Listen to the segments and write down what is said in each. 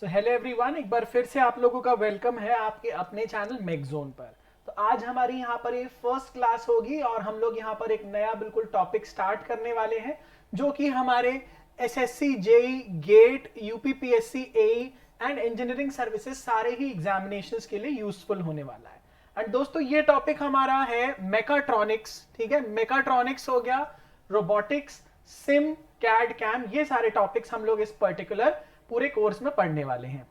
So hello everyone, एक बार फिर से आप लोगों का वेलकम है आपके अपने चैनल मैगजोन पर। तो आज हमारी यहाँ पर ये फर्स्ट क्लास होगी और हम लोग यहाँ पर एक नया बिल्कुल टॉपिक स्टार्ट करने वाले हैं जो कि हमारे SSC, JE, GATE, UPPSC, AE and engineering services सारे ही एग्जामिनेशंस के लिए यूजफुल होने वाला है। एंड दोस्तों ये टॉपिक हमारा है मेकाट्रॉनिक्स। ठीक है, मेकाट्रॉनिक्स हो गया, रोबोटिक्स, सिम, कैड, कैम, ये सारे टॉपिक्स हम लोग इस पर्टिकुलर पूरे कोर्स में पढ़ने वाले हैं।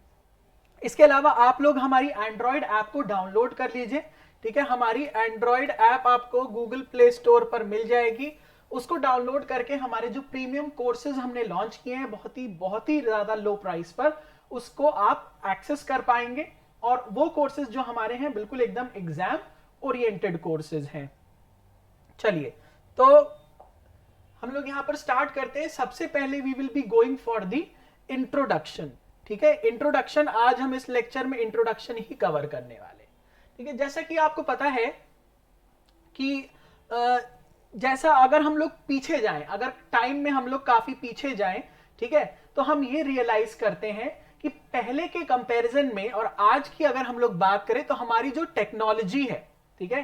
इसके अलावा आप लोग हमारी एंड्रॉइड ऐप को डाउनलोड कर लीजिए। ठीक है, हमारी एंड्रॉइड ऐप आपको गूगल प्ले स्टोर पर मिल जाएगी। उसको डाउनलोड करके हमारे जो प्रीमियम कोर्सेज हमने लॉन्च किए हैं बहुत ही ज्यादा लो प्राइस पर, उसको आप एक्सेस कर पाएंगे। और वो कोर्सेज जो हमारे हैं बिल्कुल एकदम एग्जाम ओरिएंटेड कोर्सेज हैं। चलिए तो हम लोग यहां पर स्टार्ट करते हैं। सबसे पहले we will be going for the introduction. ठीक है, इंट्रोडक्शन आज हम इस लेक्चर में इंट्रोडक्शन ही कवर करने वाले। ठीक है, जैसा कि आपको पता है कि जैसा अगर हम लोग पीछे जाएं, अगर टाइम में हम लोग काफी पीछे जाएं, ठीक है, तो हम ये रियलाइज करते हैं कि पहले के कंपैरिजन में और आज की अगर हम लोग बात करें तो हमारी जो टेक्नोलॉजी है, ठीक है,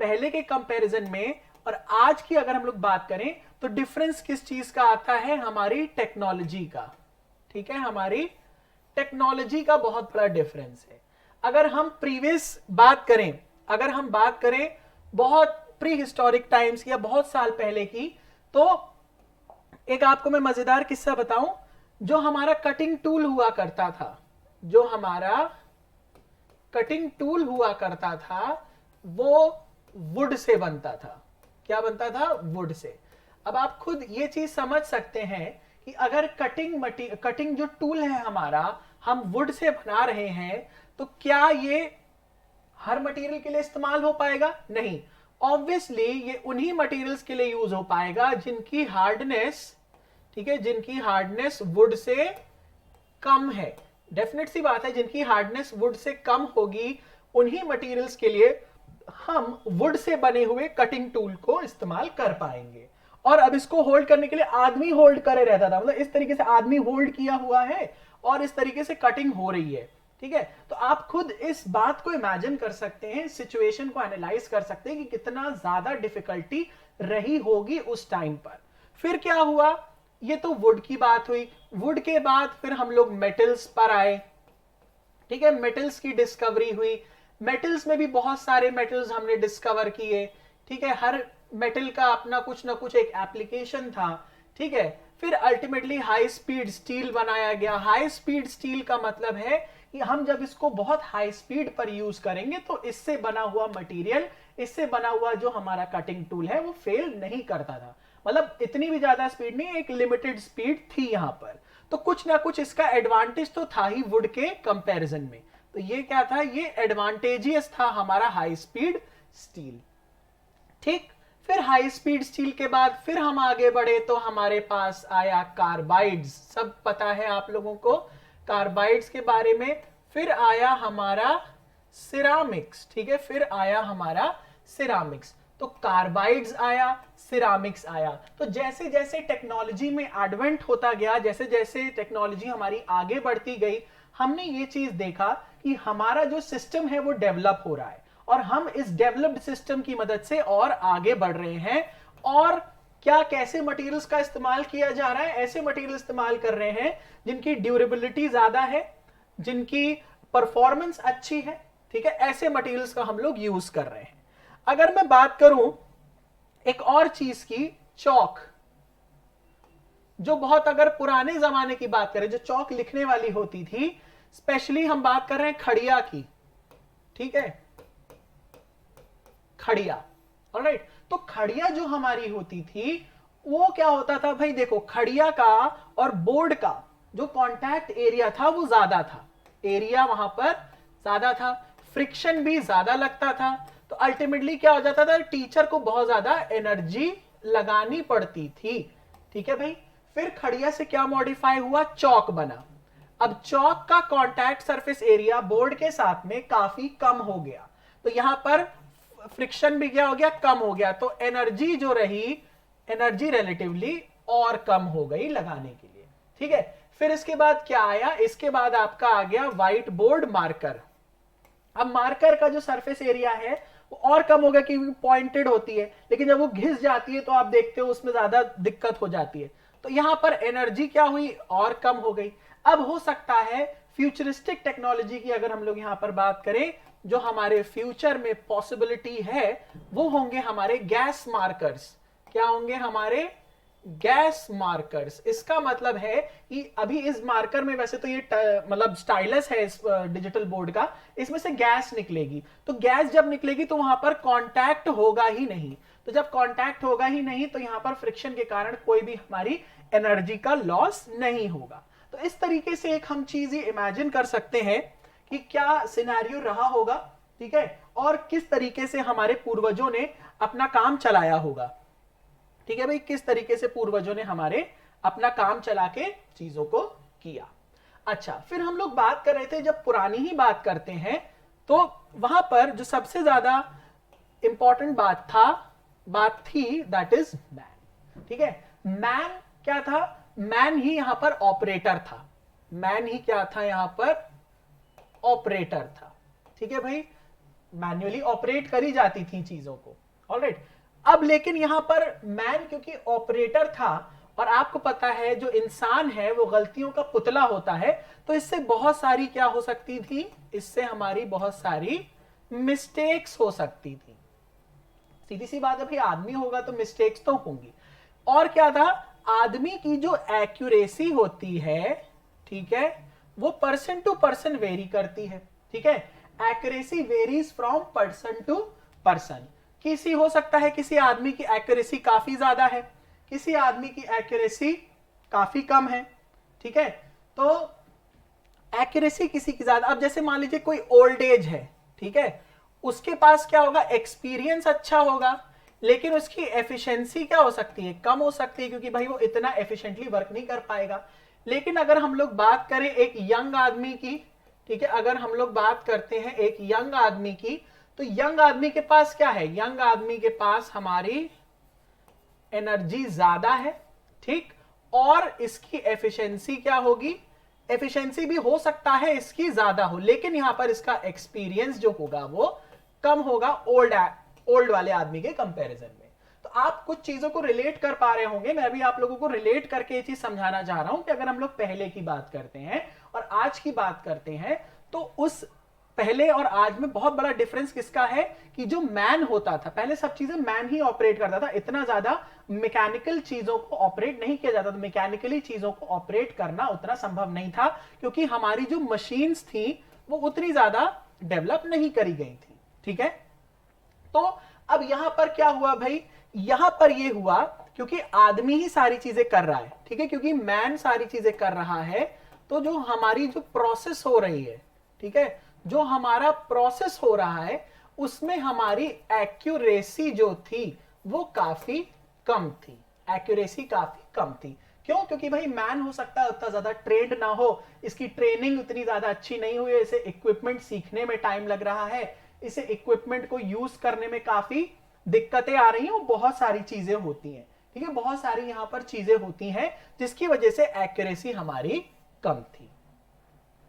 पहले के कंपैरिजन में और आज की अगर हम लोग बात करें तो डिफरेंस किस चीज का आता है? हमारी टेक्नोलॉजी का। ठीक है, हमारी टेक्नोलॉजी का बहुत बड़ा डिफरेंस है। अगर हम प्रीवियस बात करें, अगर हम बात करें बहुत प्री हिस्टोरिक टाइम्स या बहुत साल पहले की, तो एक आपको मैं मजेदार किस्सा बताऊं। जो हमारा कटिंग टूल हुआ करता था, जो हमारा कटिंग टूल हुआ करता था, वो वुड से बनता था। क्या बनता था? Would say. अब आप खुद ये चीज समझ सकते हैं कि अगर कटिंग जो टूल है हमारा, हम वुड से बना रहे हैं, तो क्या ये हर मटेरियल के लिए इस्तेमाल हो पाएगा? नहीं। ऑब्वियसली ये उन्हीं मटेरियल्स के लिए यूज हो पाएगा जिनकी हार्डनेस, ठीक है, जिनकी हार्डनेस वुड से कम है। डेफिनेट सी बात है, जिनकी हार्डनेस वुड से कम होगी उन्हीं मटेरियल्स के लिए हम वुड से बने हुए कटिंग टूल को इस्तेमाल कर पाएंगे। और अब इसको होल्ड करने के लिए आदमी होल्ड करे रहता था, मतलब इस तरीके से आदमी होल्ड किया हुआ है और इस तरीके से कटिंग हो रही है। ठीक है, तो आप खुद इस बात को इमेजिन कर सकते हैं, सिचुएशन को एनालाइज कर सकते हैं कि कितना ज्यादा डिफिकल्टी रही होगी उस टाइम पर। फिर क्या हुआ? ये तो वुड की बात हुई। वुड के बाद फिर हम लोग मेटल्स पर आए। ठीक है, मेटल्स की डिस्कवरी हुई। मेटल्स में भी बहुत सारे मेटल्स हमने डिस्कवर किए। ठीक है, हर मेटल का अपना कुछ ना कुछ एक एप्लीकेशन था। ठीक है, फिर अल्टीमेटली हाई स्पीड स्टील बनाया गया। हाई स्पीड स्टील का मतलब है कि हम जब इसको बहुत हाई स्पीड पर यूज करेंगे तो इससे बना हुआ मटेरियल, इससे बना हुआ जो हमारा कटिंग टूल है वो फेल नहीं करता था। मतलब इतनी भी ज्यादा स्पीड नहीं, एक लिमिटेड स्पीड थी यहां पर। तो कुछ ना कुछ इसका एडवांटेज तो था ही वुड के कंपैरिजन में। तो ये क्या था? ये एडवांटेजियस था हमारा हाई स्पीड स्टील। ठीक, फिर हाई स्पीड स्टील के बाद फिर हम आगे बढ़े तो हमारे पास आया कार्बाइड्स। सब पता है आप लोगों को कार्बाइड्स के बारे में। फिर आया हमारा सिरामिक्स। ठीक है, फिर आया हमारा सिरामिक्स। तो कार्बाइड्स आया, सिरामिक्स आया। तो जैसे जैसे टेक्नोलॉजी में एडवेंट होता गया, जैसे जैसे टेक्नोलॉजी हमारी आगे बढ़ती गई, हमने ये चीज देखा कि हमारा जो सिस्टम है वो डेवलप हो रहा है और हम इस डेवलप्ड सिस्टम की मदद से और आगे बढ़ रहे हैं। और क्या, कैसे मटेरियल्स का इस्तेमाल किया जा रहा है? ऐसे मटेरियल इस्तेमाल कर रहे हैं जिनकी ड्यूरेबिलिटी ज्यादा है, जिनकी परफॉर्मेंस अच्छी है। ठीक है, ऐसे मटेरियल्स का हम लोग यूज कर रहे हैं। अगर मैं बात करूं एक और चीज की, चौक, जो बहुत, अगर पुराने जमाने की बात करें, जो चौक लिखने वाली होती थी, स्पेशली हम बात कर रहे हैं खड़िया की। ठीक है, खड़िया। ऑलराइट, तो खड़िया जो हमारी होती थी वो क्या होता था भाई? देखो, खड़िया का और बोर्ड का जो कांटेक्ट एरिया था वो ज्यादा था, एरिया वहां पर ज्यादा था, फ्रिक्शन भी ज्यादा लगता था। तो अल्टीमेटली क्या हो जाता था? टीचर को बहुत ज्यादा एनर्जी लगानी पड़ती थी। ठीक है भाई, फिर खड़िया से क्या मॉडिफाई हुआ? चौक बना। अब चौक का कांटेक्ट सरफेस एरिया बोर्ड के साथ में काफी कम हो गया, तो यहां पर फ्रिक्शन भी क्या हो गया? कम हो गया। तो एनर्जी जो रही, एनर्जी रिलेटिवली और कम हो गई लगाने के लिए। ठीक है, फिर इसके बाद क्या आया, इसके बाद आपका आ गया व्हाइट बोर्ड मार्कर। अब मार्कर का जो सरफेस एरिया है वो और कम होगा क्योंकि पॉइंटेड होती है, लेकिन जब वो घिस जाती है तो आप देखते हो उसमें ज्यादा दिक्कत हो जाती है। तो यहां पर एनर्जी क्या हुई, और कम हो गई। अब हो सकता है फ्यूचरिस्टिक टेक्नोलॉजी की अगर हम लोग यहां पर बात करें, जो हमारे फ्यूचर में पॉसिबिलिटी है वो होंगे हमारे गैस मार्कर्स। क्या होंगे, हमारे गैस मार्कर्स। इसका मतलब है कि अभी इस मार्कर में वैसे तो ये मतलब स्टाइलस है इस डिजिटल बोर्ड का, इसमें से गैस निकलेगी। तो गैस जब निकलेगी तो वहां पर कांटेक्ट होगा ही नहीं। तो जब कांटेक्ट होगा ही नहीं तो यहां पर फ्रिक्शन के कारण कोई भी हमारी एनर्जी का लॉस नहीं होगा। तो इस तरीके से एक हम चीज इमेजिन कर सकते हैं कि क्या सिनेरियो रहा होगा, ठीक है, और किस तरीके से हमारे पूर्वजों ने अपना काम चलाया होगा। ठीक है भाई, किस तरीके से पूर्वजों ने हमारे अपना काम चला के चीजों को किया। अच्छा, फिर हम लोग बात कर रहे थे, जब पुरानी ही बात करते हैं तो वहां पर जो सबसे ज्यादा इंपॉर्टेंट बात थी दैट इज मैन। ठीक है, मैन क्या था, मैन ही यहां पर ऑपरेटर था। मैन ही क्या था यहां पर, ऑपरेटर था। ठीक है भाई, मैन्युअली ऑपरेट करी जाती थी चीजों को। ऑलराइट, अब लेकिन यहां पर मैन क्योंकि ऑपरेटर था, और आपको पता है जो इंसान है वो गलतियों का पुतला होता है, तो इससे बहुत सारी क्या हो सकती थी, इससे हमारी बहुत सारी मिस्टेक्स हो सकती थी। सीधी सी बात है भाई, आदमी होगा तो मिस्टेक्स तो होंगी। और क्या था, आदमी की जो एक्यूरेसी होती है, ठीक है, वो पर्सन टू पर्सन वेरी करती है। ठीक है, accuracy varies from person to person. किसी हो सकता है किसी आदमी की एक्यूरेसी काफी ज्यादा है, किसी आदमी की एक्यूरेसी काफी कम है। ठीक है, तो एक्यूरेसी किसी की ज्यादा, अब जैसे मान लीजिए कोई ओल्ड एज है, ठीक है, उसके पास क्या होगा, एक्सपीरियंस अच्छा होगा, लेकिन उसकी एफिशिएंसी क्या हो सकती है, कम हो सकती है, क्योंकि भाई वो इतना एफिशिएंटली वर्क नहीं कर पाएगा। लेकिन अगर हम लोग बात करें एक यंग आदमी की, ठीक है, अगर हम लोग बात करते हैं एक यंग आदमी की, तो यंग आदमी के पास क्या है, यंग आदमी के पास हमारी एनर्जी ज्यादा है, ठीक, और इसकी एफिशिएंसी क्या होगी, एफिशिएंसी भी हो सकता है इसकी ज्यादा हो, लेकिन यहां पर इसका एक्सपीरियंस जो होगा वो कम होगा ओल्ड वाले आदमी के कंपैरिजन में। तो आप कुछ चीजों को रिलेट कर पा रहे होंगे, मैं भी आप लोगों को रिलेट करके ये चीज समझाना चाह रहा हूं कि अगर हम लोग पहले की बात करते हैं और आज की बात करते हैं, तो उस पहले और आज में बहुत बड़ा डिफरेंस किसका है कि जो मैन होता था पहले, सब चीजें मैन ही ऑपरेट करता था, इतना ज्यादा मैकेनिकल चीजों को ऑपरेट नहीं किया जाता था। मैकेनिकली चीजों को ऑपरेट करना उतना संभव नहीं था, क्योंकि हमारी जो मशीन्स थी वो उतनी ज्यादा डेवलप नहीं करी गई थी। ठीक है, तो अब यहां पर क्या हुआ भाई, यहां पर ये हुआ क्योंकि आदमी ही सारी चीजें कर रहा है। ठीक है, क्योंकि मैन सारी चीजें कर रहा है, तो जो हमारी जो प्रोसेस हो रही है, ठीक है, जो हमारा प्रोसेस हो रहा है उसमें हमारी एक्यूरेसी जो थी वो काफी कम थी, एक्यूरेसी काफी कम थी। क्यों, क्योंकि भाई मैन हो सकता है उतना ज्यादा ट्रेंड ना हो, इसकी ट्रेनिंग उतनी ज्यादा अच्छी नहीं हुई है, इसे इक्विपमेंट सीखने में टाइम लग रहा है, इसे इक्विपमेंट को यूज करने में काफी दिक्कतें आ रही हैं, बहुत सारी चीजें होती हैं। ठीक है, बहुत सारी यहां पर चीजें होती हैं जिसकी वजह से एक्यूरेसी हमारी कम थी।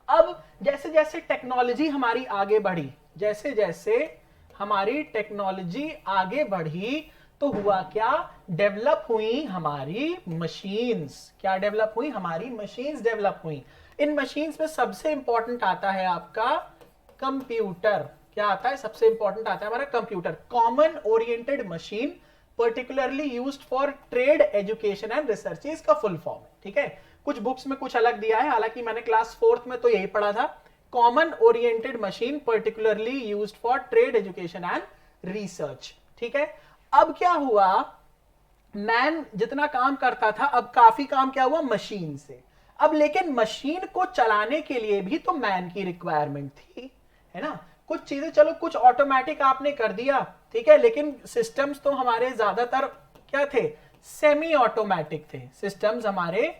अब जैसे जैसे टेक्नोलॉजी हमारी आगे बढ़ी, जैसे जैसे हमारी टेक्नोलॉजी आगे बढ़ी, तो हुआ क्या, डेवलप हुई हमारी मशीन्स। क्या डेवलप हुई, हमारी मशीन्स डेवलप हुई। इन मशीन्स में सबसे इंपॉर्टेंट आता है आपका कंप्यूटर। क्या आता है, सबसे इंपॉर्टेंट आता है हमारा computer. Common oriented machine particularly used for trade, education and research, इसका फुल फॉर्म है। ठीक है, कुछ बुक्स में कुछ अलग दिया है, हालांकि मैंने क्लास 4th में तो यही पढ़ा था, common oriented machine particularly used for trade, education and research. ठीक है, अब क्या हुआ, मैन जितना काम करता था अब काफी काम क्या हुआ मशीन से। अब लेकिन मशीन को चलाने के लिए भी तो मैन की रिक्वायरमेंट थी, है ना। कुछ चीजें चलो कुछ ऑटोमेटिक आपने कर दिया, ठीक है, लेकिन सिस्टम्स तो हमारे ज्यादातर क्या थे, सेमी ऑटोमेटिक थे। सिस्टम्स हमारे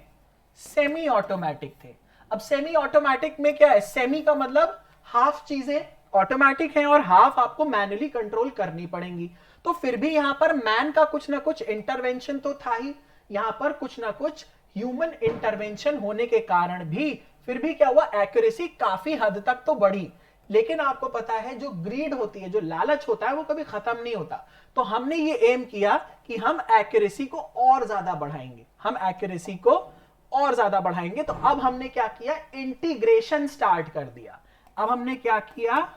सेमी ऑटोमेटिक थे। अब सेमी ऑटोमेटिक में क्या है, सेमी का मतलब हाफ चीजें ऑटोमेटिक हैं और हाफ आपको मैन्युअली कंट्रोल करनी पड़ेंगी। तो फिर भी यहां पर मैन का कुछ ना कुछ इंटरवेंशन तो था ही, यहां पर कुछ ना कुछ ह्यूमन इंटरवेंशन होने के कारण भी फिर भी क्या हुआ, एक्यूरेसी काफी हद तक तो बढ़ी। लेकिन आपको पता है जो ग्रीड होती है, जो लालच होता है, वो कभी खत्म नहीं होता। तो हमने ये एम किया कि हम एक्यूरेसी को और ज्यादा बढ़ाएंगे, हम एक्यूरेसी को और ज्यादा बढ़ाएंगे। तो अब हमने क्या किया, इंटीग्रेशन स्टार्ट कर दिया। अब हमने क्या किया,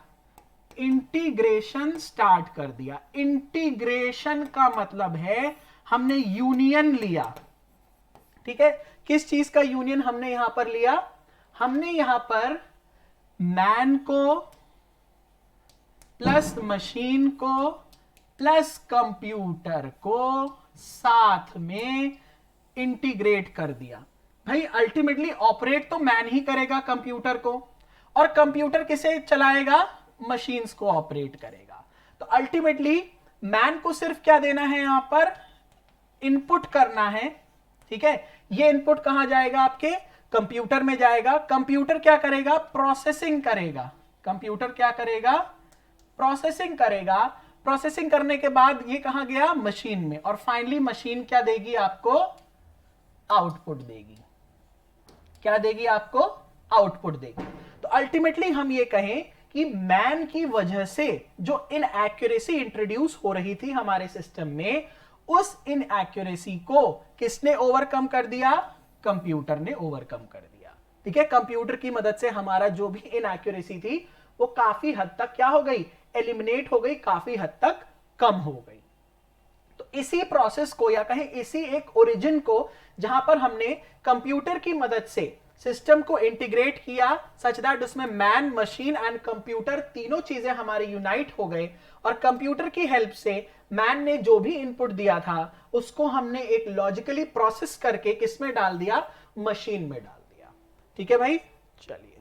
इंटीग्रेशन स्टार्ट कर दिया। इंटीग्रेशन का मतलब है हमने यूनियन लिया। ठीक है, किस चीज का यूनियन हमने यहां पर लिया, हमने यहां पर मैन को प्लस मशीन को प्लस कंप्यूटर को साथ में इंटीग्रेट कर दिया। भाई अल्टीमेटली ऑपरेट तो मैन ही करेगा कंप्यूटर को, और कंप्यूटर किसे चलाएगा, मशीन्स को ऑपरेट करेगा। तो अल्टीमेटली मैन को सिर्फ क्या देना है, यहां पर इनपुट करना है। ठीक है, ये इनपुट कहां जाएगा, आपके कंप्यूटर में जाएगा। कंप्यूटर क्या करेगा, प्रोसेसिंग करेगा। कंप्यूटर क्या करेगा, प्रोसेसिंग करेगा। प्रोसेसिंग करने के बाद ये कहां गया, मशीन में, और फाइनली मशीन क्या देगी आपको, आउटपुट देगी। क्या देगी आपको, आउटपुट देगी। तो अल्टीमेटली हम ये कहें कि मैन की वजह से जो इनएक्यूरेसी इंट्रोड्यूस हो रही थी हमारे सिस्टम में, उस इनएक्यूरेसी को किसने ओवरकम कर दिया, कंप्यूटर ने ओवरकम कर दिया। ठीक है, कंप्यूटर की मदद से हमारा जो भी इनएक्यूरेसी थी वो काफी हद तक क्या हो गई, एलिमिनेट हो गई, काफी हद तक कम हो गई। तो इसी प्रोसेस को, या कहें इसी एक ओरिजिन को, जहां पर हमने कंप्यूटर की मदद से सिस्टम को इंटीग्रेट किया सच दैट उसमें मैन, मशीन एंड कंप्यूटर तीनों चीजें हमारे यूनाइट हो गए, और कंप्यूटर की हेल्प से मैन ने जो भी इनपुट दिया था उसको हमने एक लॉजिकली प्रोसेस करके किसमें डाल दिया, मशीन में डाल दिया। ठीक है भाई, चलिए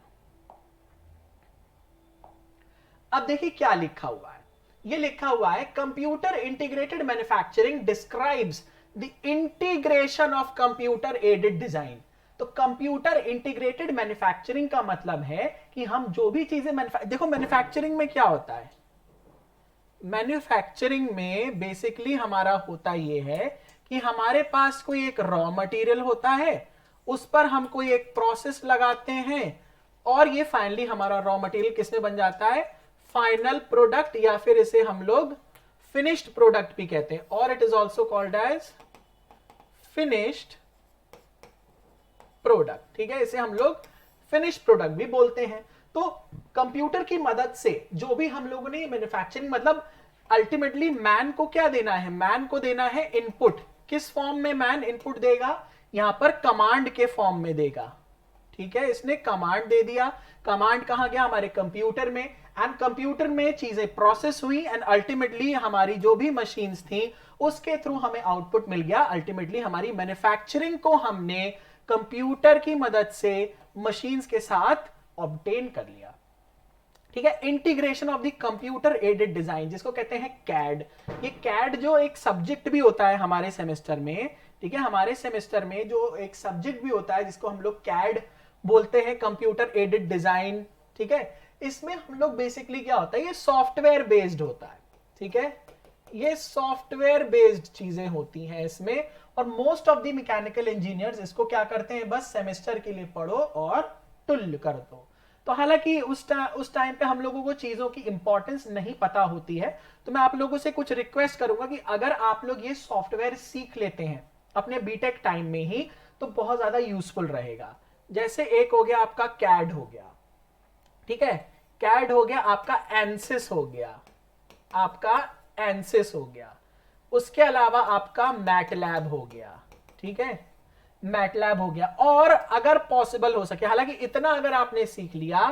अब देखिए क्या लिखा हुआ है। ये लिखा हुआ है, computer integrated manufacturing describes the integration of computer aided design. तो कंप्यूटर इंटीग्रेटेड मैन्युफैक्चरिंग का मतलब है कि हम जो भी चीजें देखो मैन्युफैक्चरिंग में क्या होता है, मैन्युफैक्चरिंग में बेसिकली हमारा होता यह है कि हमारे पास कोई एक रॉ मटेरियल होता है, उस पर हम कोई एक प्रोसेस लगाते हैं, और ये फाइनली हमारा रॉ मटेरियल किसमें बन जाता है, फाइनल प्रोडक्ट, या फिर इसे हम लोग फिनिश्ड प्रोडक्ट भी कहते हैं, और it is also called as finished product. ठीक है, इसे हम लोग फिनिश्ड प्रोडक्ट भी बोलते हैं। तो कंप्यूटर की मदद से जो भी हम लोगों ने मैन्युफैक्चरिंग, मतलब अल्टीमेटली मैन को क्या देना है, मैन को देना है इनपुट। किस फॉर्म में मैन इनपुट देगा, यहां पर कमांड के फॉर्म में देगा। ठीक है, इसने कमांड दे दिया। कमांड कहां गया, हमारे कंप्यूटर में, एंड कंप्यूटर में चीजें प्रोसेस हुई, एंड अल्टीमेटली हमारी जो भी मशीन्स थी उसके थ्रू हमें आउटपुट मिल गया। अल्टीमेटली हमारी मैन्युफैक्चरिंग को हमने कंप्यूटर की मदद से मशीन्स के साथ ऑब्टेन कर लिया। ठीक है, integration of the computer aided design, जिसको कहते हैं कैड। ये कैड जो एक सब्जेक्ट भी होता है हमारे सेमेस्टर में, ठीक है, हमारे सेमेस्टर में जो एक सब्जेक्ट भी होता है जिसको हम लोग कैड बोलते हैं, कंप्यूटर एडेड डिजाइन। ठीक है, इसमें हम लोग बेसिकली क्या होता है, ये सॉफ्टवेयर बेस्ड होता है। ठीक है, ये सॉफ्टवेयर बेस्ड चीजें होती हैं इसमें, और most of the mechanical engineers इसको क्या करते हैं, बस सेमेस्टर के लिए पढ़ो और टुल कर दो। तो हालांकि उस टाइम पे हम लोगों को चीजों की इंपॉर्टेंस नहीं पता होती है। तो मैं आप लोगों से कुछ रिक्वेस्ट करूंगा कि अगर आप लोग ये सॉफ्टवेयर सीख लेते हैं अपने बीटेक टाइम में ही, तो बहुत ज्यादा यूजफुल रहेगा। जैसे एक हो गया आपका कैड हो गया, ठीक है, कैड हो गया, आपका एनसिस हो गया, आपका एनसिस हो गया, उसके अलावा आपका मैटलैब हो गया। ठीक है, मैटलैब हो गया, और अगर पॉसिबल हो सके, हालांकि इतना अगर आपने सीख लिया,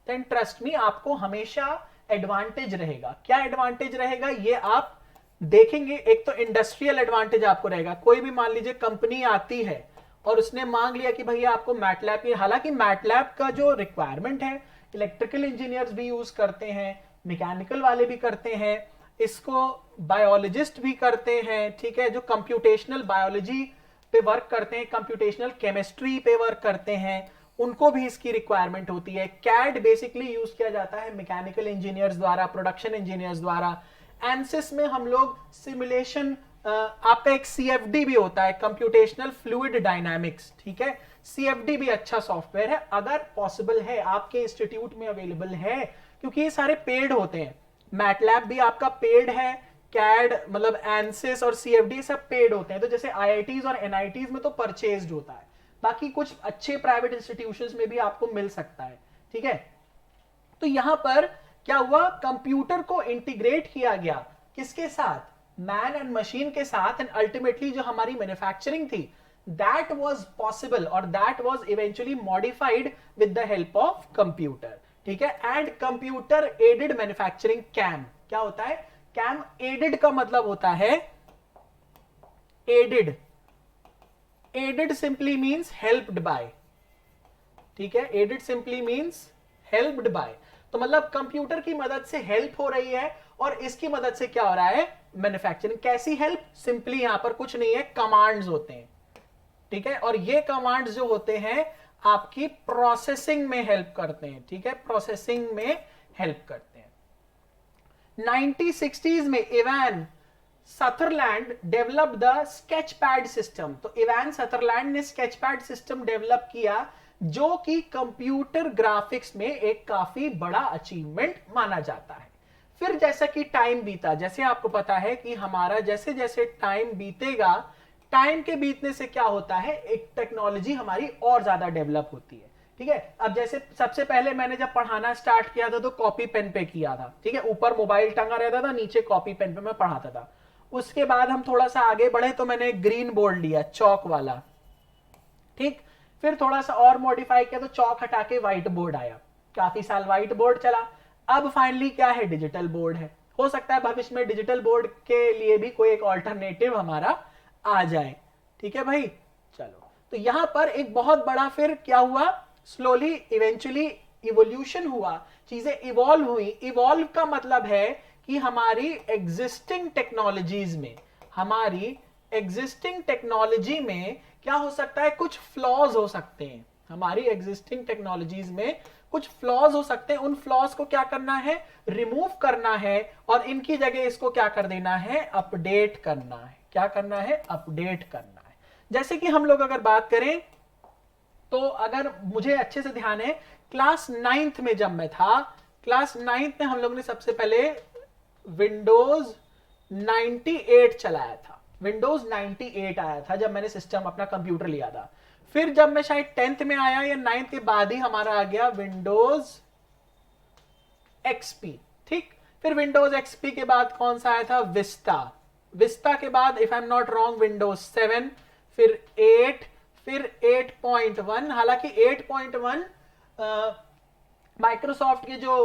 देन ट्रस्ट मी आपको हमेशा एडवांटेज रहेगा। क्या एडवांटेज रहेगा ये आप देखेंगे। एक तो इंडस्ट्रियल एडवांटेज आपको रहेगा। कोई भी मान लीजिए कंपनी आती है और उसने मांग लिया कि भैया आपको मैटलैब की, हालांकि मैटलैब का जो रिक्वायरमेंट है इलेक्ट्रिकल इंजीनियर्स भी यूज करते हैं, मैकेनिकल वाले भी करते हैं, इसको बायोलॉजिस्ट भी करते हैं। ठीक है, जो कंप्यूटेशनल बायोलॉजी पे वर्क करते हैं, कंप्यूटेशनल केमिस्ट्री पे वर्क करते हैं, उनको भी इसकी रिक्वायरमेंट होती है। कैड बेसिकली यूज किया जाता है मैकेनिकल इंजीनियर्स द्वारा, प्रोडक्शन इंजीनियर्स द्वारा। एनसिस में हम लोग सिमुलेशन आपका एक CFD भी होता है, कंप्यूटेशनल फ्लूइड डायनामिक्स, ठीक है। CFD भी अच्छा सॉफ्टवेयर है, अगर पॉसिबल है आपके इंस्टीट्यूट में अवेलेबल है, क्योंकि ये सारे पेड होते हैं। मैटलैब भी आपका पेड है, कैड मतलब एनसिस और CFD सब पेड होते हैं। तो जैसे IITs और NITs में तो परचेज्ड होता है, बाकी कुछ अच्छे प्राइवेट इंस्टीट्यूशंस में भी आपको मिल सकता है, ठीक है। तो यहां पर क्या हुआ, कंप्यूटर को इंटीग्रेट किया गया किसके साथ, मैन एंड मशीन के साथ, एंड अल्टीमेटली जो हमारी मैन्युफैक्चरिंग थी दैट वाज पॉसिबल और that was eventually modified with the help of computer, ठीक है। And computer aided manufacturing, CAM क्या होता है, कैम एडेड का मतलब होता है aided, aided simply means helped by, ठीक है। Aided simply means helped by, तो मतलब कंप्यूटर की मदद से हेल्प हो रही है और इसकी मदद से क्या हो रहा है, मैन्युफैक्चरिंग। कैसी हेल्प, सिंपली यहां पर कुछ नहीं है, कमांड्स होते हैं, ठीक है। और ये कमांड्स जो होते हैं आपकी प्रोसेसिंग में हेल्प करते हैं, ठीक है, प्रोसेसिंग में हेल्प करते हैं। 1960s में Ivan Sutherland develop the sketch pad system, तो इवान सदरलैंड ने स्केच पैड सिस्टम डेवलप किया, जो कि कंप्यूटर ग्राफिक्स में एक काफी बड़ा अचीवमेंट माना जाता है। फिर जैसा कि टाइम बीता, जैसे आपको पता है कि हमारा जैसे जैसे टाइम बीतेगा, टाइम के बीतने से क्या होता है, एक टेक्नोलॉजी हमारी और ज्यादा डेवलप होती है, ठीक है। अब जैसे सबसे पहले मैंने जब पढ़ाना स्टार्ट किया था तो कॉपी पेन पे किया था, ठीक है, ऊपर मोबाइल टंगा रहता था, नीचे कॉपी पेन पे मैं पढ़ाता था। उसके बाद हम थोड़ा सा आगे बढ़े तो मैंने ग्रीन बोर्ड लिया, चौक वाला, ठीक। फिर थोड़ा सा और मॉडिफाई किया तो चौक हटा के व्हाइट बोर्ड आया, काफी साल व्हाइट बोर्ड चला। अब फाइनली क्या है, डिजिटल बोर्ड है। हो सकता है भविष्य में डिजिटल बोर्ड के लिए भी कोई एक ऑल्टरनेटिव हमारा आ जाए, ठीक है भाई। चलो, तो यहां पर एक बहुत बड़ा फिर क्या हुआ, स्लोली इवेंचुअली इवोल्यूशन हुआ, चीजें इवॉल्व हुई। इवॉल्व का मतलब है कि हमारी एग्जिस्टिंग टेक्नोलॉजीज में, हमारी एग्जिस्टिंग टेक्नोलॉजी में क्या हो सकता है, कुछ फ्लॉज हो सकते हैं, हमारी एग्जिस्टिंग टेक्नोलॉजीज में कुछ फ्लॉज हो सकते हैं। उन फ्लॉज को क्या करना है, रिमूव करना है, और इनकी जगह इसको क्या कर देना है, अपडेट करना है। क्या करना है, अपडेट करना है। जैसे कि हम लोग अगर बात करें तो अगर मुझे अच्छे से ध्यान है, क्लास 9th में जब मैं था, क्लास 9th में हम लोग ने सबसे पहले विंडोज 98 चलाया था। विंडोज 98 आया था जब मैंने सिस्टम अपना कंप्यूटर लिया था। फिर जब मैं शायद 10th में आया या 9th के बाद ही हमारा आ गया विंडोज XP, ठीक। फिर विंडोज XP के बाद कौन सा आया था, विस्टा। विस्टा के बाद if I am not wrong Windows 7, फिर 8, फिर 8.1। हालांकि 8.1 माइक्रोसॉफ्ट के जो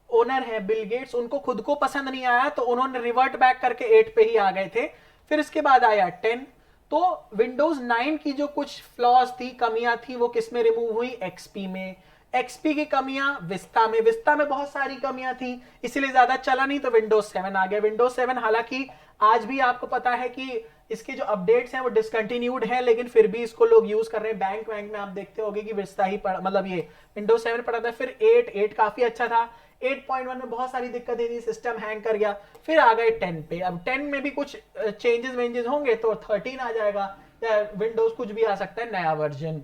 ओनर है बिल गेट्स, उनको खुद को पसंद नहीं आया, तो उन्होंने रिवर्ट बैक करके 8 पे ही आ गए थे। फिर इसके बाद आया 10। तो विंडोज 9 की जो कुछ फ्लॉज थी, कमियां थी, वो किस में रिमूव हुई, एक्सपी में। एक्सपी की कमियां विस्टा में, विस्टा में बहुत सारी कमियां थी, इसीलिए ज्यादा चला नहीं, तो विंडोज 7 आ गया। विंडोज 7 हालांकि आज भी आपको पता है कि इसके जो अपडेट्स हैं वो डिसकंटिन्यूड है, लेकिन फिर भी इसको लोग यूज कर रहे हैं। बैंक वैंक में आप देखते होंगे कि विस्टा ही मतलब ये विंडोज 7 पड़ा था। फिर 8 काफी अच्छा था। 8.1 में बहुत सारी दिक्कतें थी, सिस्टम हैंग कर गया। फिर आ गए 10 पे। अब 10 में भी कुछ चेंजेस वेंजेस होंगे तो 13 आ जाएगा, या विंडोज कुछ भी आ सकता है, नया वर्जन,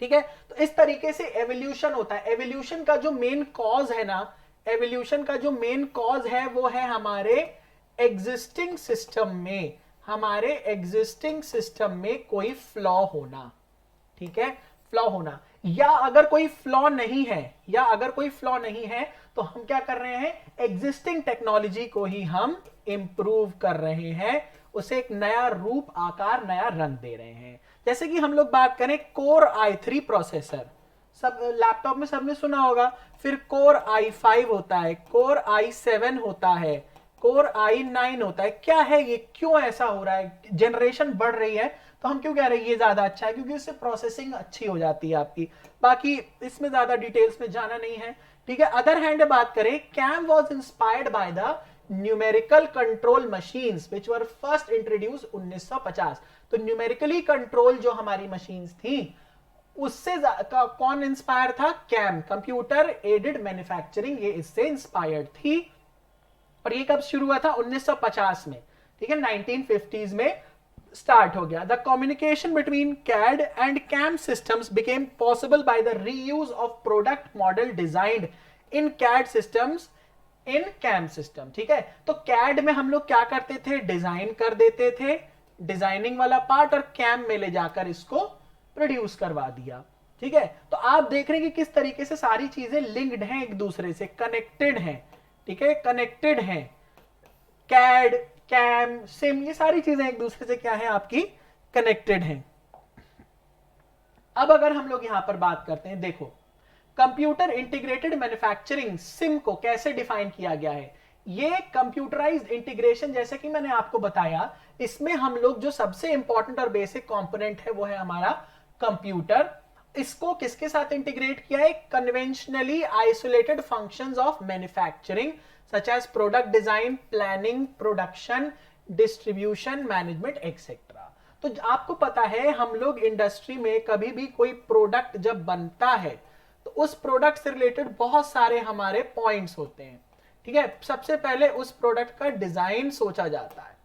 ठीक है। तो इस तरीके से एवोल्यूशन होता है। एवोल्यूशन का जो मेन कॉज है ना, एवोल्यूशन का जो मेन कॉज है वो है हमारे एग्जिस्टिंग सिस्टम में, हमारे एग्जिस्टिंग सिस्टम में कोई फ्लॉ होना, ठीक है, फ्लॉ होना। या अगर कोई फ्लॉ नहीं है, या अगर कोई फ्लॉ नहीं है, तो हम क्या कर रहे हैं, एग्जिस्टिंग टेक्नोलॉजी को ही हम इंप्रूव कर रहे हैं, उसे एक नया रूप, आकार, नया रंग दे रहे हैं। जैसे कि हम लोग बात करें कोर i3 प्रोसेसर, सब लैपटॉप में सबने सुना होगा। फिर कोर i5 होता है, कोर i7 होता है, कोर i9 होता है। क्या है ये, क्यों ऐसा हो रहा है, जनरेशन बढ़ रही है तो हम क्यों कह रहे हैं ये ज्यादा अच्छा है, क्योंकि इससे प्रोसेसिंग अच्छी हो जाती है आपकी। बाकी इसमें ज्यादा डिटेल्स में जाना नहीं है, ठीक है। अदर हैंड बात करें, CAM was inspired by the numerical control machines which were first introduce 1950। तो न्यूमेरिकली कंट्रोल जो हमारी मशीन्स थी, उससे कौन इंस्पायर था, कैम, कंप्यूटर एडेड मैन्युफैक्चरिंग, ये इससे इंस्पायर्ड थी। और ये कब शुरू हुआ था, 1950 में, ठीक है, 1950s में स्टार्ट हो गया। The communication between CAD and CAM systems became possible by the reuse of product model designed in CAD systems in CAM system. ठीक है, तो कैड में हम लोग क्या करते थे, डिजाइन कर देते थे, डिजाइनिंग वाला पार्ट, और कैम में ले जाकर इसको प्रोड्यूस करवा दिया। ठीक है, तो आप देख रहे हैं कि किस तरीके से सारी चीजें लिंक्ड हैं, एक दूसरे से कनेक्टेड हैं। ठीक है, कनेक्टेड हैं, कैड, कैम, सिम, ये सारी चीजें एक दूसरे से क्या है, आपकी कनेक्टेड हैं। अब अगर हम लोग यहां पर बात करते हैं, देखो कंप्यूटर इंटीग्रेटेड मैन्युफैक्चरिंग, सिम को कैसे डिफाइन किया गया है। ये कंप्यूटराइज्ड इंटीग्रेशन, जैसे कि मैंने आपको बताया, इसमें हम लोग जो सबसे इंपॉर्टेंट और बेसिक कंपोनेंट है वो है हमारा कंप्यूटर। इसको किसके साथ इंटीग्रेट किया है, conventionally isolated functions of manufacturing such as product design, planning, production, distribution, management etcetera. तो आपको पता है हम लोग इंडस्ट्री में कभी भी कोई प्रोडक्ट जब बनता है तो उस प्रोडक्ट से रिलेटेड बहुत सारे हमारे पॉइंट्स होते हैं। ठीक है, सबसे पहले उस प्रोडक्ट का डिजाइन सोचा जाता है।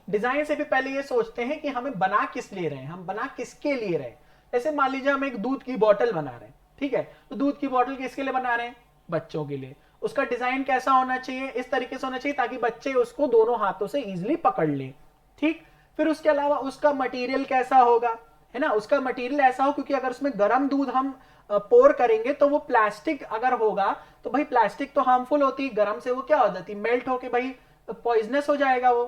डिजाइन से भी पहले ये सोचते हैं कि हमें बना किस लिए रहे हैं, हम बना किसके लिए रहे हैं। जैसे मान लीजिए हम एक दूध की बोतल बना रहे हैं, ठीक है, तो दूध की बोतल किसके लिए बना रहे हैं, बच्चों के लिए। उसका डिजाइन कैसा होना चाहिए, इस तरीके से होना चाहिए ताकि बच्चे उसको दोनों हाथों से इजीली पकड़ लें। ठीक, फिर उसके अलावा उसका मटेरियल कैसा होगा, है ना, उसका मटेरियल ऐसा हो, क्योंकि अगर उसमें गर्म दूध हम पोर करेंगे तो वो प्लास्टिक अगर होगा तो भाई प्लास्टिक तो हार्मफुल होती है, गर्म से वो क्या हो जाती है, मेल्ट होके भाई पॉइजनस हो जाएगा वो।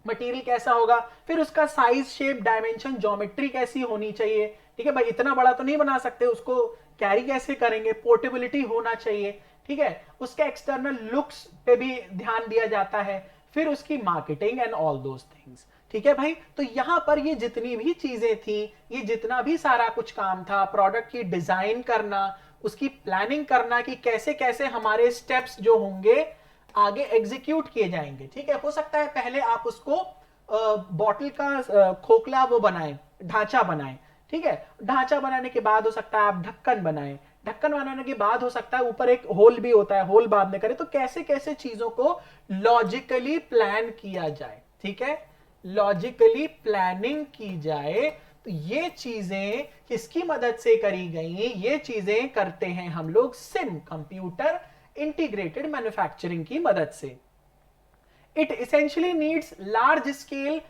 मटेरियल कैसा होगा, फिर उसका साइज, शेप, डायमेंशन, ज्योमेट्री कैसी होनी चाहिए। ठीक है भाई, इतना बड़ा तो नहीं बना सकते, उसको कैरी कैसे करेंगे, पोर्टेबिलिटी होना चाहिए। ठीक है, उसके एक्सटर्नल लुक्स पे भी ध्यान दिया जाता है, फिर उसकी marketing and all those things. ठीक है भाई, तो यहां पर ये जितनी भी चीजें थी, ये जितना भी सारा कुछ काम था, प्रोडक्ट की डिजाइन करना, उसकी प्लानिंग करना कि कैसे कैसे हमारे स्टेप्स जो होंगे आगे एग्जीक्यूट किए जाएंगे। ठीक है, हो सकता है पहले आप उसको बॉटल का खोखला वो बनाएं, ढांचा बनाएं। ठीक है, ढांचा बनाने के बाद हो सकता है आप ढक्कन बनाएं, ढक्कन बनाने के बाद हो सकता है ऊपर एक होल भी होता है, होल बाद में करें। तो कैसे कैसे चीजों को लॉजिकली प्लान किया जाए। ठीक है, लॉजिकली प्लानिंग की जाए, तो ये चीजें किसकी मदद से करी गई, ये चीजें करते हैं हम लोग सिम, कंप्यूटर इंटीग्रेटेड मैन्युफैक्चरिंग की मदद से। It essentially needs large scale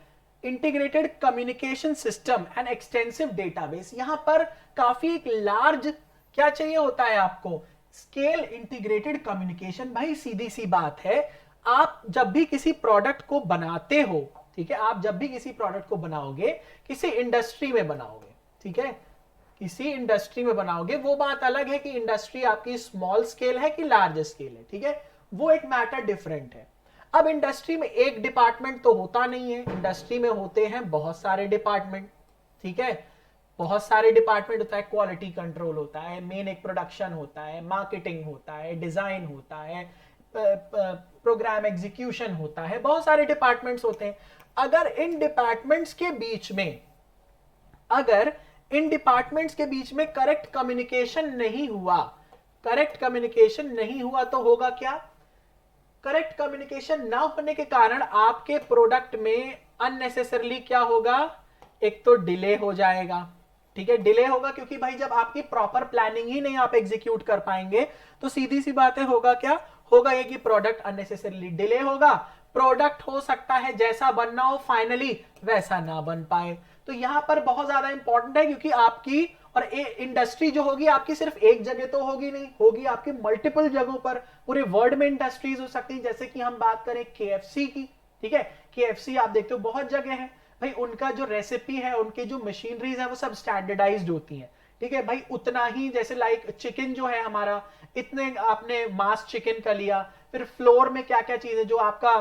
integrated communication system and extensive database. यहां पर काफी एक लार्ज क्या चाहिए होता है आपको, स्केल इंटीग्रेटेड कम्युनिकेशन। भाई सीधी सी बात है, आप जब भी किसी प्रोडक्ट को बनाते हो, ठीक है, आप जब भी किसी प्रोडक्ट को बनाओगे, किसी इंडस्ट्री में बनाओगे, ठीक है, किसी इंडस्ट्री में बनाओगे, वो बात अलग है कि इंडस्ट्री आपकी स्मॉल स्केल है कि लार्ज स्केल है। ठीक है, वो एक मैटर डिफरेंट है। अब इंडस्ट्री में एक डिपार्टमेंट तो होता नहीं है, इंडस्ट्री में होते हैं बहुत सारे डिपार्टमेंट। ठीक है, बहुत सारे डिपार्टमेंट होता है, क्वालिटी कंट्रोल होता है, मेन एक प्रोडक्शन होता है, मार्केटिंग होता है, डिजाइन होता है, प्रोग्राम एग्जीक्यूशन होता है, बहुत सारे डिपार्टमेंट्स होते हैं। अगर इन डिपार्टमेंट्स के बीच में, अगर इन डिपार्टमेंट्स के बीच में करेक्ट कम्युनिकेशन नहीं हुआ, करेक्ट कम्युनिकेशन नहीं हुआ तो होगा क्या, करेक्ट कम्युनिकेशन ना होने के कारण आपके प्रोडक्ट में अननेसेसरली क्या होगा, एक तो डिले हो जाएगा। ठीक है, डिले होगा क्योंकि भाई जब आपकी प्रॉपर प्लानिंग ही नहीं आप एग्जीक्यूट कर पाएंगे तो सीधी सी बात है होगा क्या, होगा ये कि प्रोडक्ट अननेसेसरली डिले होगा। प्रोडक्ट हो सकता है जैसा बनना हो फाइनली वैसा ना बन पाए। तो यहां पर बहुत ज्यादा इंपॉर्टेंट है, क्योंकि आपकी और इंडस्ट्री जो होगी आपकी सिर्फ एक जगह तो होगी नहीं, होगी आपकी मल्टीपल जगहों पर, पूरे वर्ल्ड में इंडस्ट्रीज हो सकती है। जैसे कि हम बात करें केएफसी की, ठीक है, केएफसी आप देखते हो बहुत जगह है भाई, उनका जो रेसिपी है, उनकी जो मशीनरीज है वो सब स्टैंडर्डाइज्ड होती है। ठीक है भाई, उतना ही जैसे लाइक चिकन जो है हमारा, इतने आपने मास चिकन का लिया, फिर फ्लोर में क्या क्या चीजें, जो आपका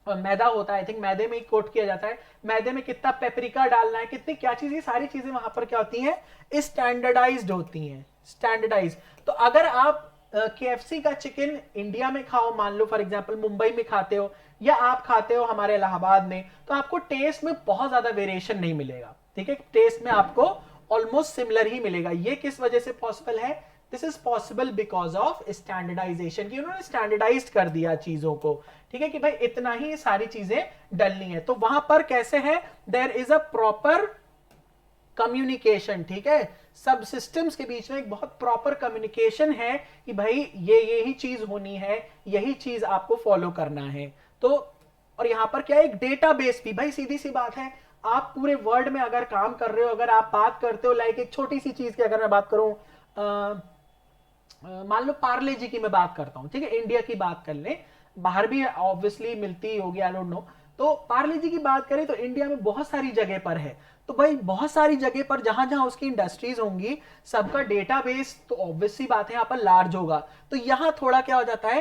मैदा होता है, आई थिंक मैदे में ही कोट किया जाता है, मैदे में कितना पेपरिका डालना है, कितनी क्या चीज, ये सारी चीजें वहां पर क्या होती हैं, स्टैंडर्डाइज्ड होती हैं, स्टैंडर्डाइज। तो अगर आप केएफसी का चिकन इंडिया में खाओ, मान लो फॉर एग्जांपल मुंबई में खाते हो या आप खाते हो हमारे इलाहाबाद में, तो आपको टेस्ट में बहुत ज्यादा वेरिएशन नहीं मिलेगा। ठीक है, टेस्ट में आपको ऑलमोस्ट सिमिलर ही मिलेगा। ये किस वजह से पॉसिबल है, this is possible because of standardisation, कि उन्होंने स्टैंडर्डाइज कर दिया चीजों को, ठीक है, कि भाई इतना ही सारी चीजें डलनी है। तो वहां पर कैसे है, there is a proper communication, ठीक है, सब सिस्टम्स के बीच में एक बहुत प्रॉपर कम्युनिकेशन है कि भाई ये ही चीज होनी है, यही चीज आपको फॉलो करना है। तो और यहां पर क्या है, एक डेटाबेस भी, भाई सीधी सी बात है, आप पूरे वर्ल्ड में अगर काम कर रहे हो, अगर आप बात करते हो, लाइक एक छोटी सी चीज की अगर मैं बात करूं, मान लो पार्ले जी की मैं बात करता हूं, ठीक है, इंडिया की बात कर ले, बाहर भी ऑब्वियसली मिलती होगी, आई डोंट नो। तो पार्ले जी की बात करें तो इंडिया में बहुत सारी जगह पर है, तो भाई बहुत सारी जगह पर जहां जहां उसकी इंडस्ट्रीज होंगी, सबका डेटाबेस तो ऑब्वियस सी बात है यहाँ पर लार्ज होगा। तो यहाँ थोड़ा क्या हो जाता है,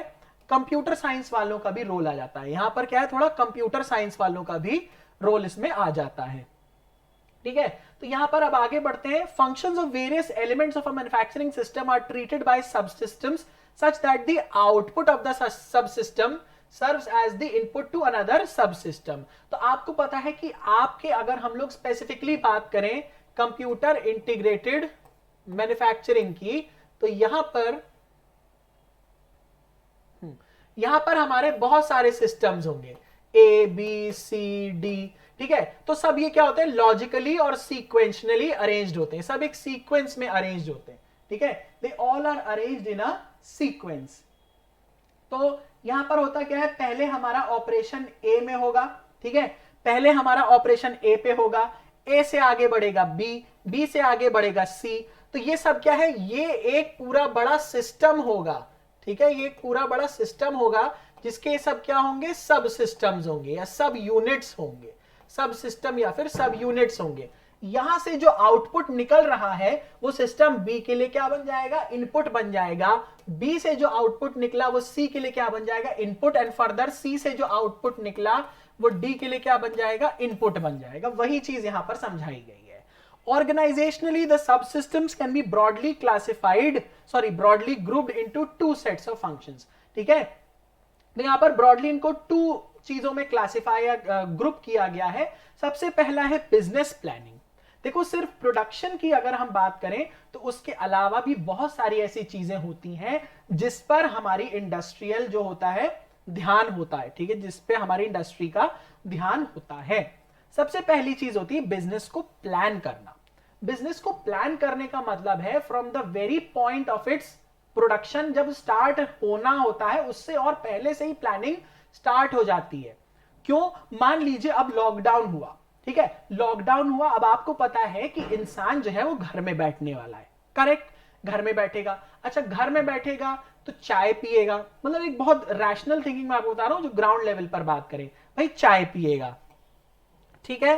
कंप्यूटर साइंस वालों का भी रोल आ जाता है, यहाँ पर क्या है, थोड़ा कंप्यूटर साइंस वालों का भी रोल इसमें आ जाता है, ठीक है। तो यहां पर अब आगे बढ़ते हैं। Functions of various elements of a manufacturing system are treated by subsystems such that the output of the subsystem serves as the input to another subsystem. तो आपको पता है कि आपके, अगर हम लोग स्पेसिफिकली बात करें कंप्यूटर इंटीग्रेटेड मैन्युफैक्चरिंग की, तो यहां पर हमारे बहुत सारे सिस्टम्स होंगे, ए बी सी डी, ठीक है। तो सब ये क्या होते हैं, लॉजिकली और सीक्वेंशनली अरेंज्ड होते हैं, सब एक सीक्वेंस में अरेंज्ड होते हैं, ठीक है, they all are arranged in a sequence. तो यहां पर होता क्या है, पहले हमारा ऑपरेशन ए में होगा, ठीक है, पहले हमारा ऑपरेशन ए पे होगा, ए से आगे बढ़ेगा बी, बी से आगे बढ़ेगा सी। तो ये सब क्या है, ये एक पूरा बड़ा सिस्टम होगा, ठीक है, ये एक पूरा बड़ा सिस्टम होगा जिसके सब क्या होंगे, सब सिस्टम्स होंगे या सब यूनिट्स होंगे, सब सिस्टम या फिर सब यूनिट्स होंगे। यहां से जो आउटपुट निकल रहा है वो सिस्टम बी के लिए क्या बन जाएगा, इनपुट बन जाएगा। बी से जो आउटपुट निकला वो सी के लिए क्या बन जाएगा, इनपुट। एंड फर्दर सी से जो आउटपुट निकला वो डी के लिए क्या बन जाएगा, इनपुट बन जाएगा। वही चीज यहां पर समझाई गई है। Organizationally, the subsystems can be broadly grouped into two sets of functions, ठीक है। तो यहां पर ब्रॉडली इनको टू चीजों में क्लासिफाई या ग्रुप किया गया है। सबसे पहला है बिजनेस प्लानिंग। देखो, सिर्फ प्रोडक्शन की अगर हम बात करें तो उसके अलावा भी बहुत सारी ऐसी चीजें होती हैं जिस पर हमारी इंडस्ट्रियल जो होता है ध्यान होता है, ठीक है, जिस पे हमारी इंडस्ट्री का ध्यान होता है। सबसे पहली चीज होती है बिजनेस को प्लान करना। बिजनेस को प्लान करने का मतलब है from the very point of its production, जब स्टार्ट होना होता है उससे और पहले से ही प्लानिंग स्टार्ट हो जाती है। क्यों, मान लीजिए अब लॉकडाउन हुआ, ठीक है, लॉकडाउन हुआ, अब आपको पता है कि इंसान जो है वो घर में बैठने वाला है, करेक्ट, घर में बैठेगा। अच्छा, घर में बैठेगा तो चाय पिएगा, मतलब एक बहुत रैशनल थिंकिंग मैं आपको बता रहा हूं, जो ग्राउंड लेवल पर बात करें, भाई चाय पिएगा, ठीक है।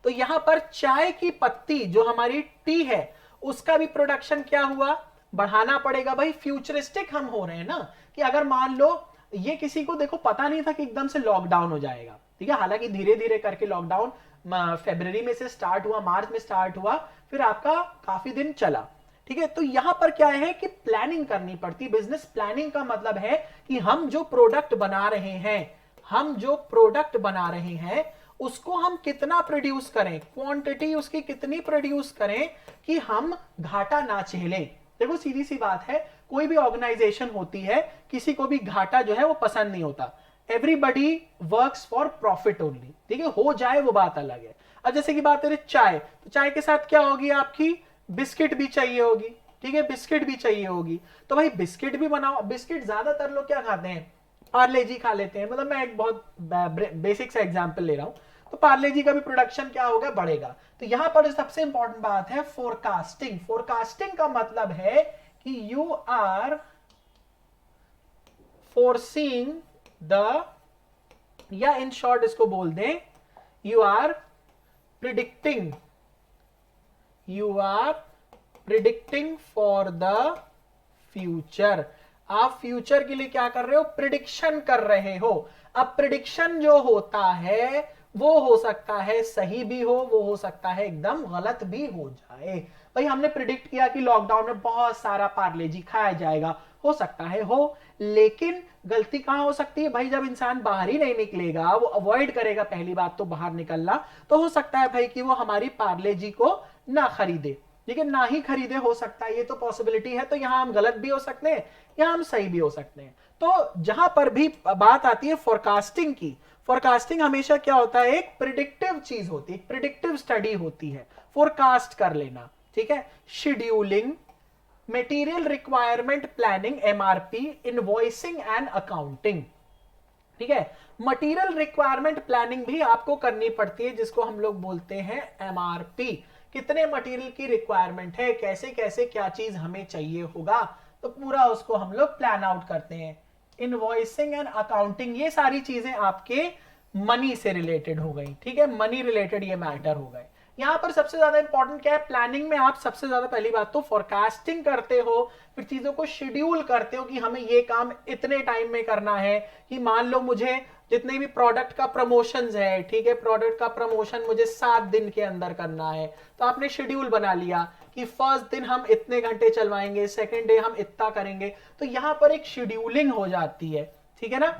तो यहां पर चाय की पत्ती जो हमारी टी है उसका भी प्रोडक्शन क्या हुआ, बढ़ाना पड़ेगा। भाई फ्यूचरिस्टिक हम हो रहे हैं ना, कि अगर मान लो ये किसी को देखो पता नहीं था कि एकदम से लॉकडाउन हो जाएगा, ठीक है, हालांकि धीरे धीरे करके लॉकडाउन फरवरी में से स्टार्ट हुआ, मार्च में स्टार्ट हुआ, फिर आपका काफी दिन चला, ठीक है। तो यहां पर क्या है कि प्लानिंग करनी पड़ती। बिजनेस प्लानिंग का मतलब है कि हम जो प्रोडक्ट बना रहे हैं उसको हम कितना प्रोड्यूस करें, क्वांटिटी उसकी कितनी प्रोड्यूस करें कि हम घाटा ना झेलें। देखो, सीधी सी बात है, कोई भी ऑर्गेनाइजेशन होती है, किसी को भी घाटा जो है वो पसंद नहीं होता। Everybody works for profit only, ठीक है, हो जाए वो बात अलग है। अब जैसे कि बात करें चाय, तो चाय के साथ क्या होगी, आपकी बिस्किट भी चाहिए होगी, ठीक है, बिस्किट भी चाहिए होगी। तो भाई बिस्किट भी बनाओ। बिस्किट ज्यादातर लोग क्या खाते हैं, पार्ले जी खा लेते हैं, मतलब मैं एक बहुत बेसिक सा एग्जांपल ले रहा हूं। तो पार्ले जी का भी प्रोडक्शन क्या होगा, बढ़ेगा। तो यहां पर सबसे इंपॉर्टेंट बात है फोरकास्टिंग। फोरकास्टिंग का मतलब है कि यू आर फोरसीइंग द, या इन शॉर्ट इसको बोल दें, you are predicting for the future. आप फ्यूचर के लिए क्या कर रहे हो, प्रिडिक्शन कर रहे हो। अब प्रिडिक्शन जो होता है वो हो सकता है सही भी हो, वो हो सकता है एकदम गलत भी हो जाए। भाई हमने प्रिडिक्ट किया कि लॉकडाउन में बहुत सारा पार्ले जी खाया जाएगा, हो सकता है हो, लेकिन गलती कहां हो सकती है भाई, जब इंसान बाहर ही नहीं निकलेगा, वो अवॉइड करेगा पहली बात तो बाहर निकलना, तो हो सकता है भाई कि वो हमारी पार्ले जी को ना खरीदे, ठीक है, ना ही खरीदे हो सकता है, ये तो पॉसिबिलिटी है। तो यहां हम गलत भी हो सकते हैं, यहां हम सही भी हो सकते हैं। तो जहां पर भी बात आती है फोरकास्टिंग की, फोरकास्टिंग हमेशा क्या होता है, एक प्रिडिक्टिव चीज होती है, प्रिडिक्टिव स्टडी होती है, फोरकास्ट कर लेना। ठीक है, scheduling, material requirement planning, MRP, invoicing and accounting. ठीक है, मटेरियल रिक्वायरमेंट प्लानिंग भी आपको करनी पड़ती है, जिसको हम लोग बोलते हैं एमआरपी। कितने मटेरियल की रिक्वायरमेंट है, कैसे कैसे क्या चीज हमें चाहिए होगा, तो पूरा उसको हम लोग प्लान आउट करते हैं। इनवॉइसिंग एंड अकाउंटिंग, ये सारी चीजें आपके मनी से रिलेटेड हो गई। ठीक है, मनी रिलेटेड ये मैटर हो गए। यहां पर सबसे ज्यादा इंपॉर्टेंट क्या है, प्लानिंग में आप सबसे ज्यादा पहली बात तो फोरकास्टिंग करते हो, फिर चीजों को शेड्यूल करते हो कि हमें ये काम इतने टाइम में करना है। कि मान लो मुझे जितने भी प्रोडक्ट का प्रमोशंस है, ठीक है, प्रोडक्ट का प्रमोशन मुझे 7 दिन के अंदर करना है, तो आपने शेड्यूल बना लिया कि फर्स्ट दिन हम इतने घंटे चलवाएंगे, सेकेंड डे हम इतना करेंगे, तो यहां पर एक शेड्यूलिंग हो जाती है। ठीक है ना।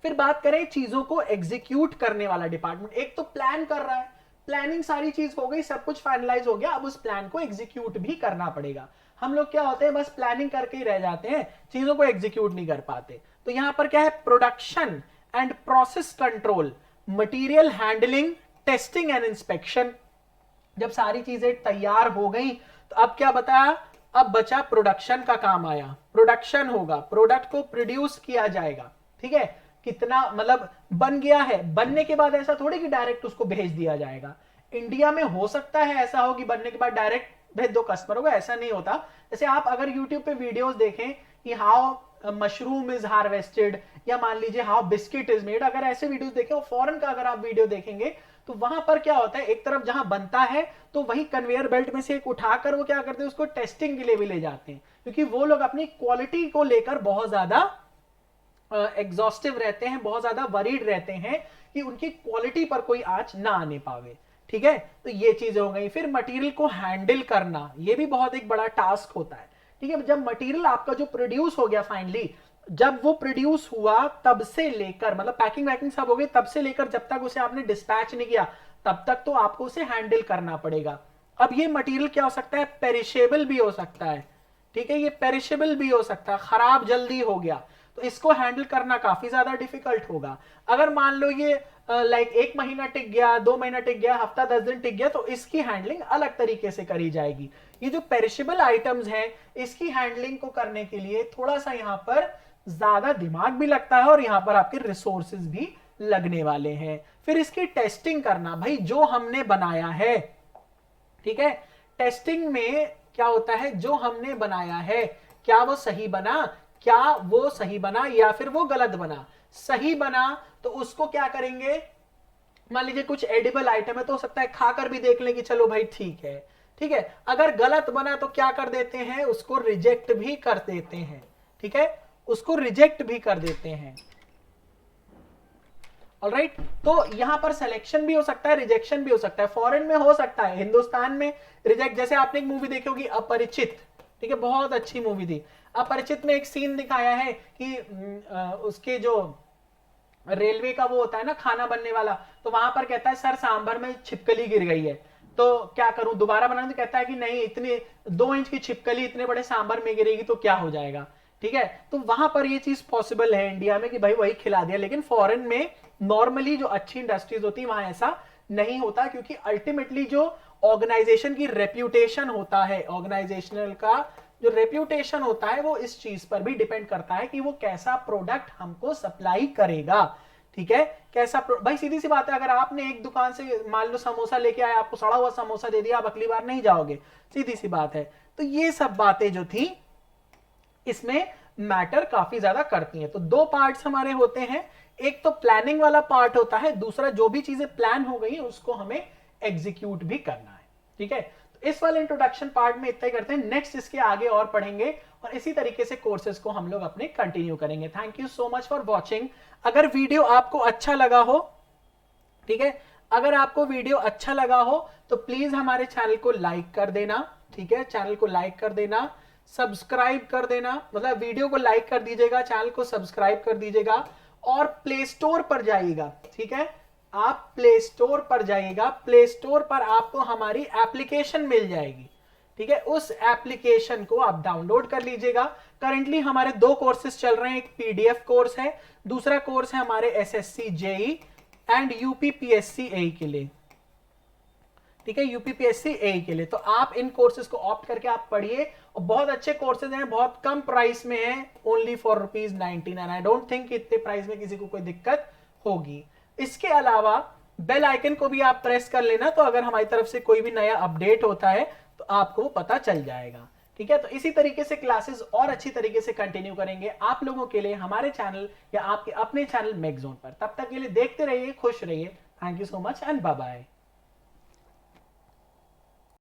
फिर बात करें चीजों को एग्जीक्यूट करने वाला डिपार्टमेंट, एक तो प्लान कर रहा है, प्लानिंग सारी चीज हो गई, सब कुछ फाइनलाइज हो गया, अब उस प्लान को एग्जीक्यूट भी करना पड़ेगा। हम लोग क्या होते हैं, बस प्लानिंग करके ही रह जाते हैं, चीजों को एग्जीक्यूट नहीं कर पाते। तो यहां पर क्या है, production and process control, material handling, testing and inspection. जब सारी चीजें तैयार हो गई तो अब क्या बताया, अब बचा प्रोडक्शन का काम आया। प्रोडक्शन होगा, प्रोडक्ट को प्रोड्यूस किया जाएगा। ठीक है, कितना मतलब बन गया है, बनने के बाद ऐसा थोड़ी कि डायरेक्ट उसको भेज दिया जाएगा। इंडिया में हो सकता है ऐसा हो कि बनने के बाद डायरेक्ट भेज दो कस्टमर को, ऐसा नहीं होता। जैसे आप अगर यूट्यूब पे वीडियोस देखें कि हाउ मशरूम इज हार्वेस्टेड, या मान लीजिए हाउ बिस्किट इज मेड, अगर ऐसे वीडियोस देखें, फॉरेन का अगर आप वीडियो देखेंगे तो वहां पर क्या होता है, एक तरफ जहां बनता है तो वही कन्वेयर बेल्ट में से एक उठाकर वो क्या करते हैं, उसको टेस्टिंग के लिए भी ले जाते हैं, क्योंकि वो लोग अपनी क्वालिटी को लेकर बहुत ज्यादा एग्जॉस्टिव रहते हैं, बहुत ज्यादा वरीड रहते हैं कि उनकी क्वालिटी पर कोई आंच ना आने पावे। ठीक है, तो ये चीजें हो गई। फिर मटेरियल को हैंडल करना, ये भी बहुत एक बड़ा टास्क होता है। ठीक है, जब मटेरियल आपका जो प्रोड्यूस हो गया फाइनली, जब वो प्रोड्यूस हुआ तब से लेकर, मतलब पैकिंग वैकिंग सब हो गई, तब से लेकर जब तक उसे आपने डिस्पैच नहीं किया तब तक तो आपको उसे हैंडल करना पड़ेगा। अब ये मटेरियल क्या हो सकता है, पेरिशेबल भी हो सकता है। ठीक है, ये पेरिशेबल भी हो सकता है, खराब जल्दी हो गया, तो इसको हैंडल करना काफी ज्यादा डिफिकल्ट होगा। अगर मान लो ये लाइक 1 महीना टिक गया, 2 महीना टिक गया, हफ्ता 10 दिन टिक गया, तो इसकी हैंडलिंग अलग तरीके से करी जाएगी। ये जो पेरिशेबल आइटम्स हैं, इसकी हैंडलिंग को करने के लिए थोड़ा सा यहाँ पर ज्यादा दिमाग भी लगता है और यहाँ पर आपके रिसोर्सेज भी लगने वाले हैं। फिर इसकी टेस्टिंग करना, भाई जो हमने बनाया है, ठीक है, टेस्टिंग में क्या होता है, जो हमने बनाया है क्या वो सही बना, क्या वो सही बना या फिर वो गलत बना। सही बना तो उसको क्या करेंगे, मान लीजिए कुछ एडिबल आइटम है तो हो सकता है खाकर भी देख लें कि चलो भाई ठीक है। ठीक है, अगर गलत बना तो क्या कर देते हैं, उसको रिजेक्ट भी कर देते हैं। ठीक है, उसको रिजेक्ट भी कर देते हैं। ऑलराइट, तो यहां पर सिलेक्शन भी हो सकता है, रिजेक्शन भी हो सकता है। फॉरेन में हो सकता है, हिंदुस्तान में रिजेक्ट। जैसे आपने एक मूवी देखी होगी अपरिचित, ठीक है, बहुत अच्छी मूवी थी। अपरिचित में एक सीन दिखाया है कि उसके जो रेलवे का वो होता है ना खाना बनने वाला, तो वहां पर कहता है सर सांभर में छिपकली गिर गई है, तो क्या करूं, दोबारा बनाने, तो कहता है कि नहीं, इतनी 2 इंच की छिपकली इतने बड़े सांभर में गिरेगी तो क्या हो जाएगा। ठीक है, तो वहां पर ये चीज पॉसिबल है इंडिया में कि भाई वही खिला दिया, लेकिन फॉरेन में नॉर्मली जो अच्छी इंडस्ट्रीज होती है वहां ऐसा नहीं होता, क्योंकि अल्टीमेटली जो ऑर्गेनाइजेशन की रेप्यूटेशन होता है, ऑर्गेनाइजेशनल का जो रेप्यूटेशन होता है वो इस चीज पर भी डिपेंड करता है कि वो कैसा प्रोडक्ट हमको सप्लाई करेगा। ठीक है, कैसा भाई सीधी सी बात है, अगर आपने एक दुकान से मान लो समोसा लेके आए, आपको सड़ा हुआ समोसा दे दिया, आप अगली बार नहीं जाओगे, सीधी सी बात है। तो ये सब बातें जो थी इसमें मैटर काफी ज्यादा करती हैं। तो 2 पार्ट्स हमारे होते हैं, एक तो प्लानिंग वाला पार्ट होता है, दूसरा जो भी चीजें प्लान हो गई उसको हमें एग्जीक्यूट भी करना है। ठीक है, तो इस वाले इंट्रोडक्शन पार्ट में इतना ही करते हैं, नेक्स्ट इसके आगे और पढ़ेंगे और इसी तरीके से कोर्सेज को हम लोग अपने कंटिन्यू करेंगे। Thank you so much for watching. अगर वीडियो आपको अच्छा लगा हो, ठीक है, अगर आपको वीडियो अच्छा लगा हो तो प्लीज हमारे चैनल को लाइक कर देना। ठीक है, चैनल को लाइक कर देना, सब्सक्राइब कर देना, मतलब वीडियो को लाइक कर दीजिएगा, चैनल को सब्सक्राइब कर दीजिएगा और प्ले स्टोर पर जाइएगा। ठीक है, आप प्ले स्टोर पर जाइएगा, प्ले स्टोर पर आपको हमारी एप्लीकेशन मिल जाएगी, ठीक है। उस एप्लीकेशन को आप डाउनलोड कर लीजिएगा। करंटली हमारे 2 कोर्सेज चल रहे हैं, एक पीडीएफ कोर्स है, दूसरा कोर्स है हमारे एसएससी जेई एंड यूपीपीएससी एई के लिए, ठीक है, यूपीपीएससी एई के लिए। तो आप इन कोर्सेज को ऑप्ट करके आप पढ़िए, और बहुत अच्छे कोर्सेज हैं, बहुत कम प्राइस में हैं, only for ₹19। I don't think इतने प्राइस में किसी को कोई दिक्कत होगी। इसके अलावा बेल आइकन को भी आप प्रेस कर लेना, तो अगर हमारी तरफ से कोई भी नया अपडेट होता है तो आपको पता चल जाएगा, ठीक है। तो इसी तरीके से क्लासेस और अच्छी तरीके से कंटिन्यू करेंगे आप लोगों के लिए हमारे चैनल या आपके अपने चैनल मैगज़ोन पर। तब तक के लिए देखते रहिए, खुश रहिए। Thank you so much and bye bye.